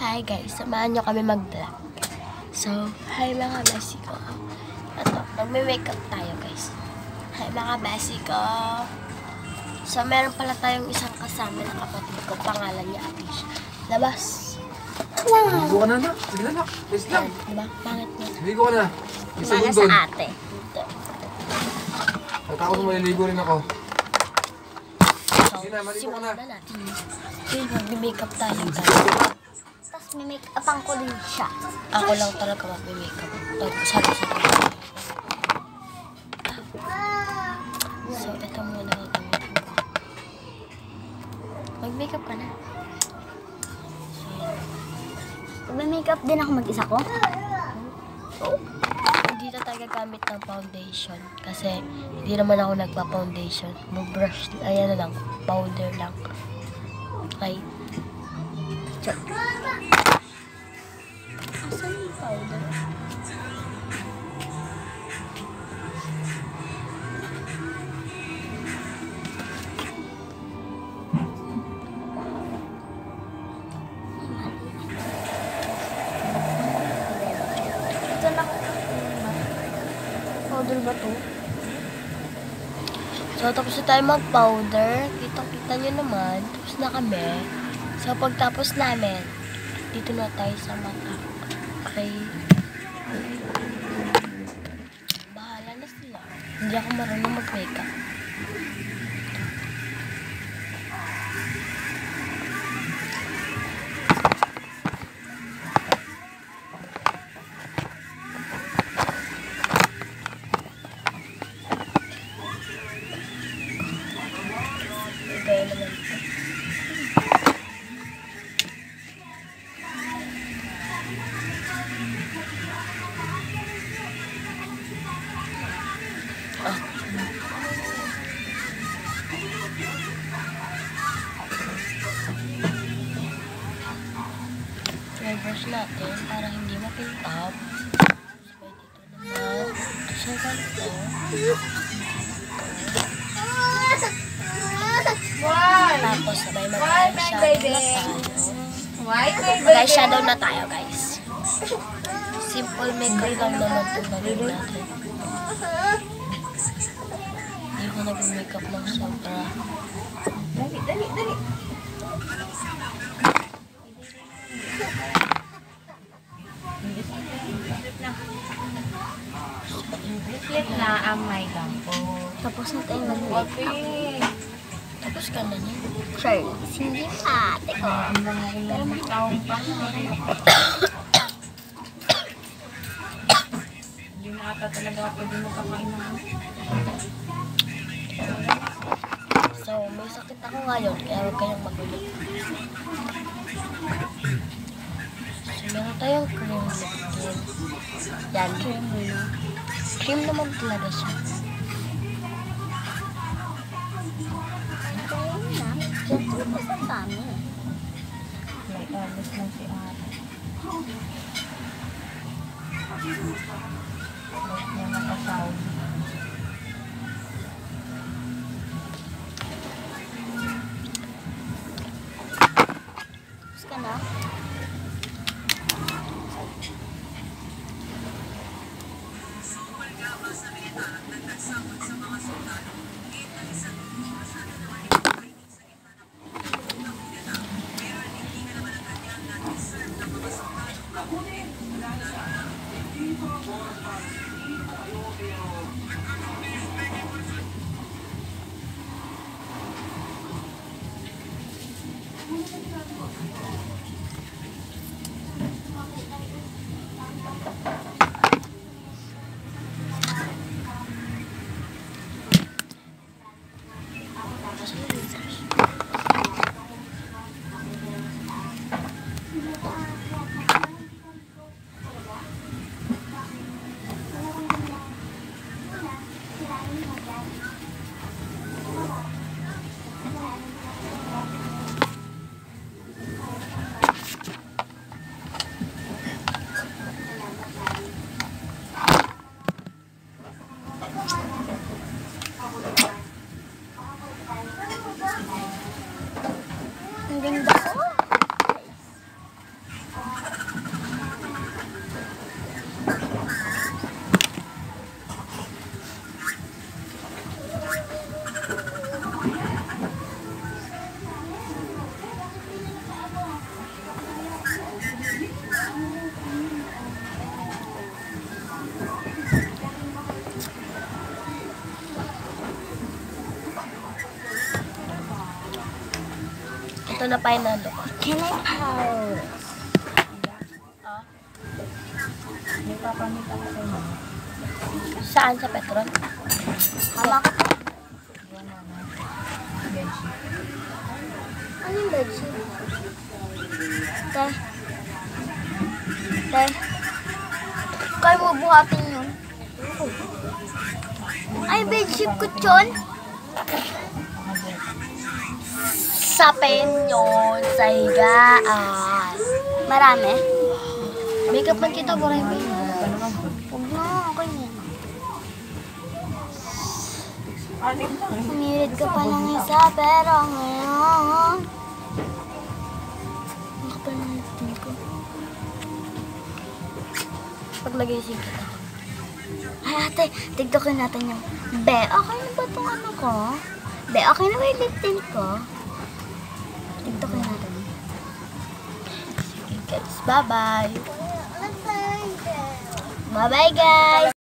Hi guys, samahan nyo kami mag-vlog. So, hi mga besi ko. Ito, magme-makeup tayo guys. Hi mga besi ko. So, meron pala tayong isang kasama na kapatid ko. Pangalan niya Atisha. Labas. Wow! Ligo ka na na. Sige na na. Please lang. Diba? Pangit niya. Ligo ka na. Isa Mga doon. sa ate. Ito. Tapos maliligo rin ako. So, Sige na, maligo ka na. simulan na natin. Okay, mag-makeup tayo guys. Tapos may make-upan ko din siya. Ako lang talaga mag-makeup. Sabi-sabi. So, ito muna gagawin ko. Mag-makeup ka na. May make-up din ako mag-isa ko. Hindi na tayo gagamit ng foundation. Kasi, hindi naman ako nagpa-foundation. Mag-brush, ayan na lang. Powder lang. Okay. Asan yung powder? Powder ba to? So, tapos na tayo mag-powder. Kitang-kita nyo naman. Tapos na kami. So, pagtapos namin, dito na tayo sa mata. Okay. Bahala na sila. Hindi ako marunong mag-makeup. Gaya naman ito. I-brush natin para hindi mapintab. Sabay dito naman. Sa ganito. Tapos sabay mag-eyeshadow na tayo. Mag-eyeshadow na tayo guys. Simple makeup lang naman ito gawin natin. Hindi ko nag-makeup ng sobra. Dali. Bracelet na ang may gampo. Tapos na tayo mag-make. Tapos ka na niya. Sure. Hindi pa. Teko. Pero may taong pa. Hindi na ata talaga pwede mo kakain na. So, may sakit ako ngayon, kaya huwag kayong magulo. So, meron tayong cream lipkin. Yan. Cream naman talaga siya. Siyempre pa sa kami. May alis lang si ate. Huwag niya nakasawag. Tapos ka na? Ito na final look. Can I pause? May papamit ako sa inyo. Saan sa Petron? Hama ka po. Yan na. Bedsheet. Ano yung bedsheet? Te. Te. Kaya mo buhatin yun. Ay, bedsheet ko yun. Sa penyon, sa higaan. Marami. Makeup man kita, Boray May. Huwag na, okay na. Anim lang. Humirid ka pa ng isa, pero ngayon... Ang kapal na natin ko. Paglagay yung kita. Ay, ate, tigtokin natin yung... Be, okay na ba itong ano ko? Be, okay na ba yung lip tint ko? Tigtokin natin. Sige guys, bye-bye. Bye-bye, guys!